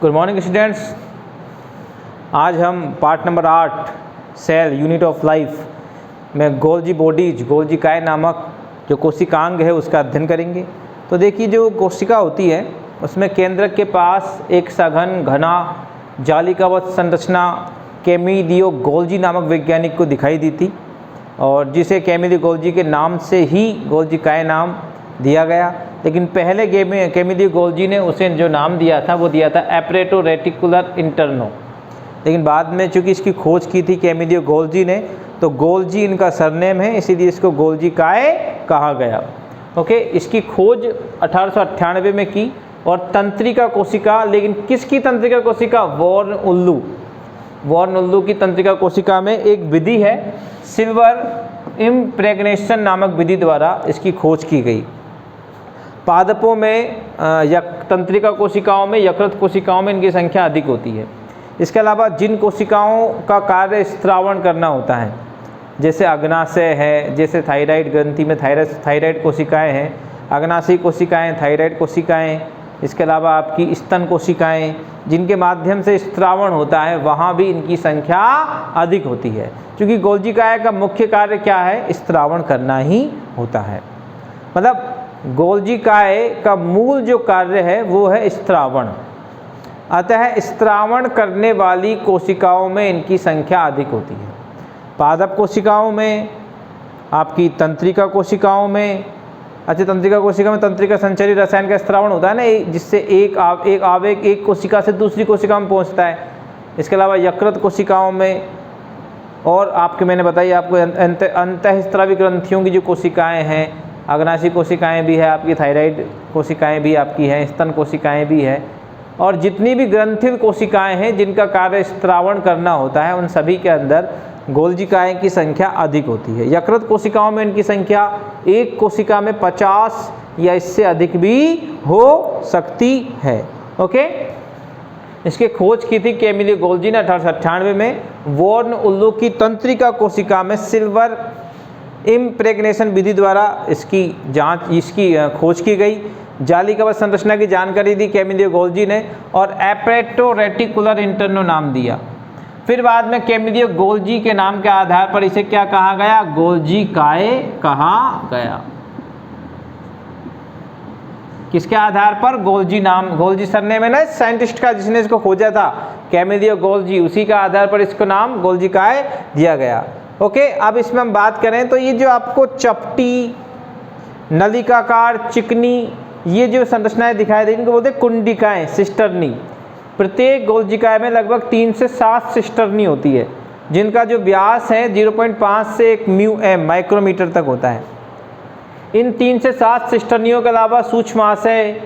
Good morning students. आज हम part number 8 cell unit of life में गोल्जी बॉडीज गोल्जिकाएँ नामक जो कोशिकांग है उसका अध्ययन करेंगे। तो देखिए, जो कोशिका होती है उसमें केंद्रक के पास एक सघन घना जालिकावत संरचना कैमिलियो गोल्जी नामक वैज्ञानिक को दिखाई दी थी, और जिसे कैमिलियो गोल्जी के नाम से ही गोल्जिकाएँ नाम दिया गया। लेकिन पहले कैमिलियो गोल्जी ने उसे जो नाम दिया था वो दिया था एपरेटो रेटिकुलर इंटरनो। लेकिन बाद में चूँकि इसकी खोज की थी कैमिलियो गोल्जी ने, तो गोल्जी इनका सरनेम है, इसीलिए इसको गोल्जिकाएँ कहा गया। ओके, इसकी खोज 1898 में की, और तंत्रिका कोशिका, लेकिन किसकी तंत्रिका कोशिका? वॉर्न उल्लू की तंत्रिका कोशिका में एक विधि है सिल्वर इम्प्रेग्नेशन नामक विधि द्वारा इसकी खोज की गई। पादपों में तंत्रिका कोशिकाओं में, यकृत कोशिकाओं में इनकी संख्या अधिक होती है। इसके अलावा जिन कोशिकाओं का कार्य स्त्रावण करना होता है, जैसे अग्नाशय है, जैसे थायराइड ग्रंथि में थायराइड कोशिकाएं हैं, अग्नाशयी कोशिकाएं, थायराइड कोशिकाएं, इसके अलावा आपकी स्तन कोशिकाएं, जिनके माध्यम से स्त्रावण होता है, वहाँ भी इनकी संख्या अधिक होती है। क्योंकि गोल्जिकाएँ का मुख्य कार्य क्या है? स्त्रावण करना ही होता है। मतलब गोल्जिकाएँ का मूल जो कार्य है वो है स्त्रावण। अतः स्त्रावण करने वाली कोशिकाओं में इनकी संख्या अधिक होती है। पादप कोशिकाओं में, आपकी तंत्रिका कोशिकाओं में, तंत्रिका कोशिका में तंत्रिका संचरी रसायन का स्त्रावण होता है ना, जिससे एक आवेग एक कोशिका से दूसरी कोशिका में पहुंचता है। इसके अलावा यकृत कोशिकाओं में, और आपके मैंने बताई आपको अंतःस्रावी ग्रंथियों की जो कोशिकाएं हैं, अग्नाशयी कोशिकाएं भी है आपकी, थायराइड कोशिकाएं भी आपकी हैं, स्तन कोशिकाएं भी है, और जितनी भी ग्रंथिल कोशिकाएं हैं जिनका कार्य स्त्रावण करना होता है, उन सभी के अंदर गोल्जिकाएँ की संख्या अधिक होती है। यकृत कोशिकाओं में इनकी संख्या एक कोशिका में 50 या इससे अधिक भी हो सकती है। ओके, इसकी खोज की थी कैमिलियो गोल्जी ने 1898 में। वॉर्न उल्लू की तंत्रिका कोशिका में सिल्वर इम्प्रेग्नेशन विधि द्वारा इसकी खोज की गई। जालिकावत संरचना की जानकारी दी कैमिलियो गोल्जी ने, और एपरेटो रेटिकुलर इंटरनो नाम दिया। फिर बाद में कैमिलियो गोल्जी के नाम के आधार पर इसे क्या कहा गया? गोल्जिकाएँ कहा गया। किसके आधार पर? गोल्जी सरनेम है ना साइंटिस्ट का जिसने इसको खोजा था, कैमिलियो गोल्जी, उसी का आधार पर इसको नाम गोल्जिकाएँ दिया गया। ओके, अब इसमें हम बात करें तो ये जो आपको चपटी, नलिकाकार, चिकनी, ये जो संरचनाएं दिखाई दे इनको बोलते हैं कुंडिकाएँ, सिस्टर्नी। प्रत्येक गोल्जिकाएँ में लगभग 3 से 7 सिस्टर्नी होती है, जिनका जो व्यास है 0.5 से 1 μm माइक्रोमीटर तक होता है। इन 3 से 7 सिस्टर्नियों के अलावा सूक्ष्माशय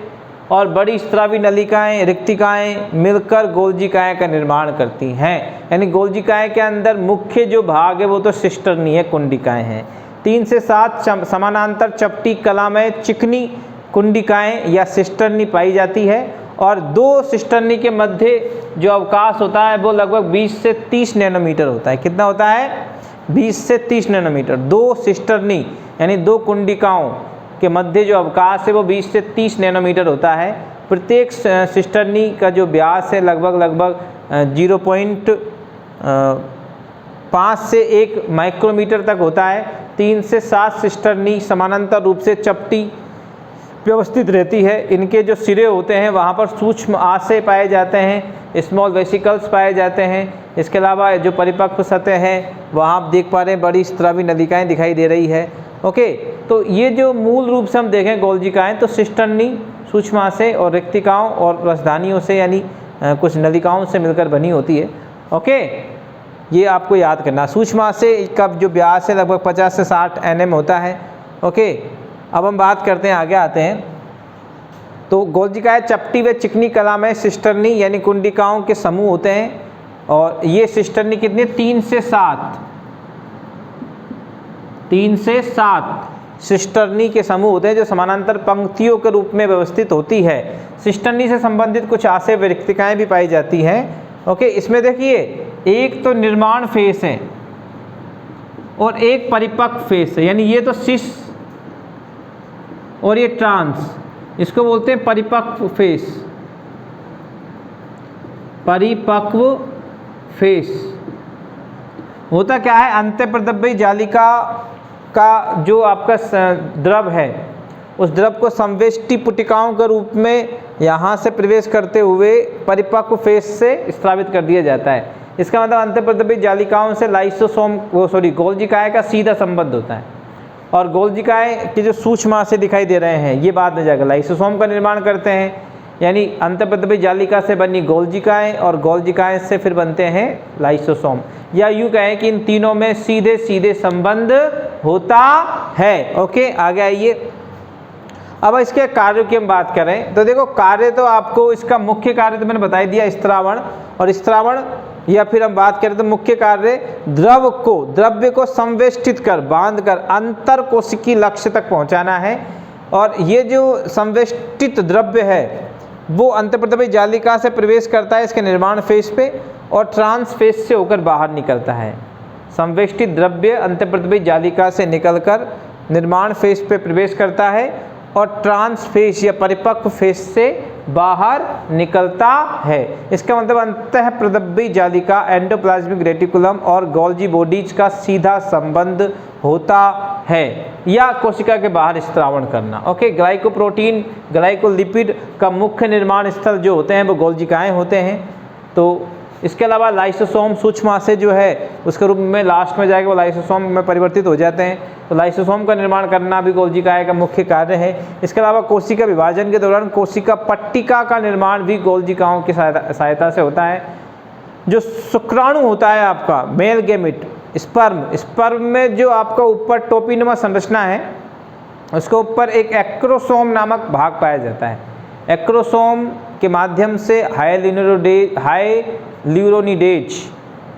और बड़ी स्रावी नलिकाएँ, रिक्तिकाएँ मिलकर गोल्जिकाएँ का निर्माण करती हैं। यानी गोल्जिकाएँ के अंदर मुख्य जो भाग है वो तो सिस्टर्नी है, कुंडिकाएँ हैं। 3 से 7 समानांतर चपटी, कलामय, चिकनी कुंडिकाएँ या सिस्टर्नी पाई जाती है, और 2 सिस्टर्नी के मध्य जो अवकाश होता है वो लगभग 20 से 30 नैनोमीटर होता है। कितना होता है? 20 से 30 नैनोमीटर। 2 सिस्टर्नी यानी 2 कुंडिकाओं के मध्य जो अवकाश है वो 20 से 30 नैनोमीटर होता है। प्रत्येक सिस्टर्नी का जो व्यास है लगभग 0.5 से 1 माइक्रोमीटर तक होता है। 3 से 7 सिस्टर्नी समानांतर रूप से चपटी व्यवस्थित रहती है। इनके जो सिरे होते हैं वहाँ पर सूक्ष्म आशय पाए जाते हैं, स्मॉल वेसिकल्स पाए जाते हैं। इसके अलावा जो परिपक्व सतह है वहाँ आप देख पा रहे हैं बड़ी स्रावी नलिकाएँ दिखाई दे रही है। ओके, तो ये जो मूल रूप से हम देखें गोल्जिकाएँ तो सिस्टर्नी, सूक्ष्माशय और रिक्तिकाओं और रसधानियों से यानी कुछ नलिकाओं से मिलकर बनी होती है। ओके, ये आपको याद करना। सूक्ष्माशय का जो व्यास है लगभग 50 से 60 nm होता है। ओके, अब हम बात करते हैं, आगे आते हैं। तो गोल्जिकाएँ चपटी व चिकनी कला में सिस्टर्नी यानी कुंडिकाओं के समूह होते हैं, और ये सिस्टर्नी कितनी? 3 से 7 सिस्टर्नी के समूह होते हैं जो समानांतर पंक्तियों के रूप में व्यवस्थित होती है। सिस्टर्नी से संबंधित कुछ आशय व रिक्तिकाएँ भी पाई जाती हैं। ओके, इसमें देखिए एक तो निर्माण फेस है और एक परिपक्व फेस है, यानी ये तो सिस और ये ट्रांस, इसको बोलते हैं परिपक्व फेस। परिपक्व फेस होता क्या है, अंतःप्रदव्य जालिका का जो आपका द्रव है उस द्रव को संवेष्टि पुटिकाओं के रूप में यहाँ से प्रवेश करते हुए परिपक्व फेस से स्रावित कर दिया जाता है। इसका मतलब अंतःप्रदव्य जालिकाओं से लाइसोसोम गोल्जिकाएँ का सीधा संबंध होता है। और गोल्जिकाएँ के जो सूक्ष्म से दिखाई दे रहे हैं ये बाद में जाकर लाइसोसोम का निर्माण करते हैं, यानी अंतःप्रदव्य जालिका से बनी गोल्जिकाएँ और गोल्जिकाएँ से फिर बनते हैं लाइसोसोम, या यूँ कहें कि इन तीनों में सीधे सीधे संबंध होता है। ओके, आगे आइए। अब इसके कार्यों की हम बात करें तो देखो, कार्य तो आपको इसका मुख्य कार्य तो मैंने बता ही दिया, स्त्रावण। और स्त्रावण या फिर हम बात करें तो मुख्य कार्य द्रव्य को संवेष्टित कर बांध कर अंतर कोशिकी लक्ष्य तक पहुंचाना है। और ये जो संवेष्टित द्रव्य है वो अंतःप्रदव्य जालिका से प्रवेश करता है इसके निर्माण फेज पे और ट्रांस फेज से होकर बाहर निकलता है। संवेष्टित द्रव्य अंतःप्रदव्य जालिका से निकलकर निर्माण फेज पे प्रवेश करता है और ट्रांस फेज या परिपक्व फेज से बाहर निकलता है। इसका मतलब अंतःप्रदव्य जालिका, एंडोप्लाज्मिक रेटिकुलम और गोल्जी बॉडीज का सीधा संबंध होता है, या कोशिका के बाहर स्त्रावण करना। ओके, ग्लाइकोप्रोटीन ग्लाइकोलिपिड का मुख्य निर्माण स्थल जो होते हैं वो गोल्जिकाएँ होते हैं। तो इसके अलावा लाइसोसोम सूक्ष्म से जो है उसके रूप में लास्ट में जाके वो लाइसोसोम में परिवर्तित हो जाते हैं। तो लाइसोसोम का निर्माण करना भी गोल्जिकाएँ का मुख्य कार्य है। इसके अलावा कोशिका विभाजन के दौरान कोशिका पट्टिका का निर्माण भी गोल्जिकाओं की सहायता से होता है। जो शुक्राणु होता है आपका मेल गैमेट स्पर्म में जो आपका ऊपर टोपीनुमा संरचना है उसके ऊपर एक एक्रोसोम नामक भाग पाया जाता है। एक्रोसोम के माध्यम से हाइल्यूरोनिडेज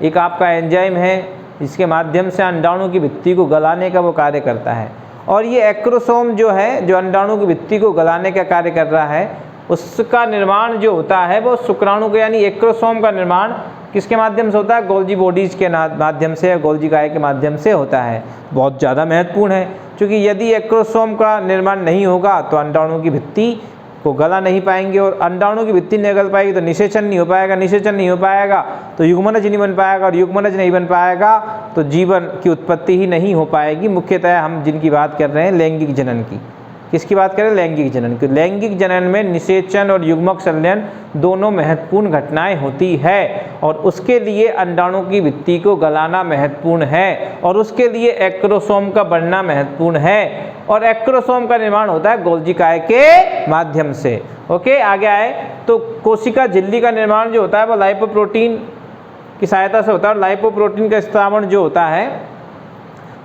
एक आपका एंजाइम है जिसके माध्यम से अंडाणु की भित्ति को गलाने का वो कार्य करता है। और ये एक्रोसोम जो है जो अंडाणु की भित्ति को गलाने का कार्य कर रहा है उसका निर्माण जो होता है वो शुक्राणु के यानी एक्रोसोम का निर्माण किसके माध्यम से होता है, गोल्जी बॉडीज के माध्यम से या गोल्जिकाएँ के माध्यम से होता है। बहुत ज़्यादा महत्वपूर्ण है क्योंकि यदि एक्रोसोम का निर्माण नहीं होगा तो अंडाणु की भित्ति को गला नहीं पाएंगे और अंडाणु की भित्ति नहीं गल पाएगी तो निषेचन नहीं हो पाएगा, निषेचन नहीं हो पाएगा तो युग्मनज नहीं बन पाएगा और युग्मनज नहीं बन पाएगा तो जीवन की उत्पत्ति ही नहीं हो पाएगी। मुख्यतः हम जिनकी बात कर रहे हैं लैंगिक जनन की, किसकी बात करें, लैंगिक जनन की। लैंगिक जनन में निषेचन और युग्मक संलयन दोनों महत्वपूर्ण घटनाएं होती है और उसके लिए अंडाणु की भित्ति को गलाना महत्वपूर्ण है और उसके लिए एक्रोसोम का बनना महत्वपूर्ण है और एक्रोसोम का निर्माण होता है गोल्जिकाएँ के माध्यम से। ओके, आगे आए तो कोशिका झिल्ली का निर्माण जो होता है वो लाइपोप्रोटीन की सहायता से होता है और लाइपोप्रोटीन का स्त्रावण जो होता है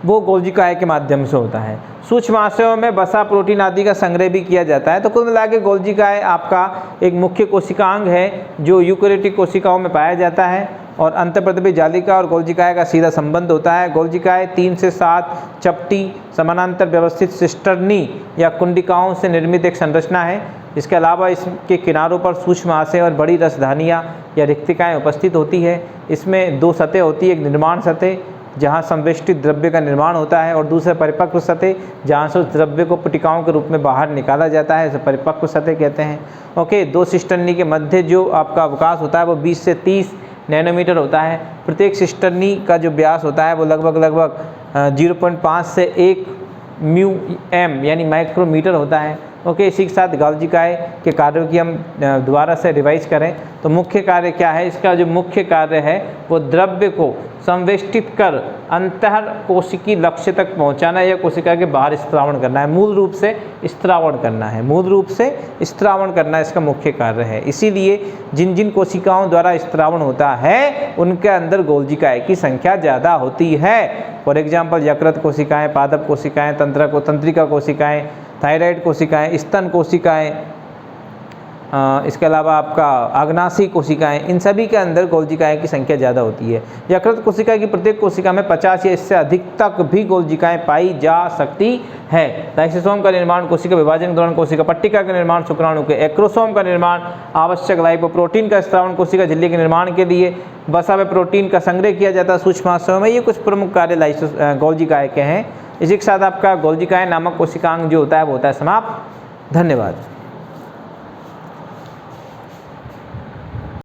वो गोल्जिकाएँ के माध्यम से होता है। सूक्ष्माशयों में वसा प्रोटीन आदि का संग्रह भी किया जाता है। तो कुल मिला के गोल्जिकाएँ आपका एक मुख्य कोशिकांग है जो यूकेरियोटिक कोशिकाओं में पाया जाता है और अंतःप्रदव्य जालिका और गोल्जिकाएँ का सीधा संबंध होता है। गोल्जिकाएँ 3 से 7 चपटी समानांतर व्यवस्थित सिस्टर्नी या कुंडिकाओं से निर्मित एक संरचना है। इसके अलावा इसके किनारों पर सूक्ष्म आशय और बड़ी रसधानियाँ या रिक्तिकाएँ उपस्थित होती है। इसमें 2 सतह होती है, एक निर्माण सतह जहाँ संवेष्टित द्रव्य का निर्माण होता है और दूसरा परिपक्व सतह जहाँ से उस द्रव्य को पुटिकाओं के रूप में बाहर निकाला जाता है, इसे परिपक्व सतह कहते हैं। ओके, 2 सिस्टर्नी के मध्य जो आपका अवकाश होता है वो 20 से 30 नैनोमीटर होता है। प्रत्येक सिस्टर्नी का जो व्यास होता है वो लगभग 0.5 से 1 μm यानी माइक्रोमीटर होता है। ओके, इसी के साथ गोल्जिकाएँ के कार्यों की हम दोबारा से रिवाइज करें तो मुख्य कार्य क्या है, इसका जो मुख्य कार्य है वो द्रव्य को संवेष्टित कर अंतः कोशिकी लक्ष्य तक पहुंचाना या कोशिका के बाहर स्त्रावण करना है। मूल रूप से स्त्रावण करना है, मूल रूप से स्त्रावण करना इसका मुख्य कार्य है। इसीलिए जिन जिन कोशिकाओं द्वारा स्त्रावण होता है उनके अंदर गोल्जिकाएँ की संख्या ज़्यादा होती है। फॉर एग्जाम्पल यकृत कोशिकाएँ, पादप कोशिकाएँ, तंत्रिका कोशिकाएँ, थायराइड कोशिकाएँ, स्तन कोशिकाएँ, इसके अलावा आपका अग्नाशयी कोशिकाएँ, इन सभी के अंदर गोल्जिकाएँ की संख्या ज़्यादा होती है। यकृत कोशिका की प्रत्येक कोशिका में 50 या इससे अधिक तक भी गोल्जिकाएँ पाई जा सकती है। लाइसोसोम का निर्माण कोशिका विभाजन के दौरान कोशिका पट्टिका का निर्माण शुक्राणु के एक्रोसोम का निर्माण आवश्यक लाइपोप्रोटीन का स्त्रावण कोशिका झिल्ली के निर्माण के लिए वसा में प्रोटीन का संग्रह किया जाता है सूक्ष्माशयों में। ये कुछ प्रमुख कार्य गोल्जिकाएँ के हैं। इसी के साथ आपका गोल्जिकाएँ नामक कोशिकांग जो होता है वो होता है समाप्त। धन्यवाद।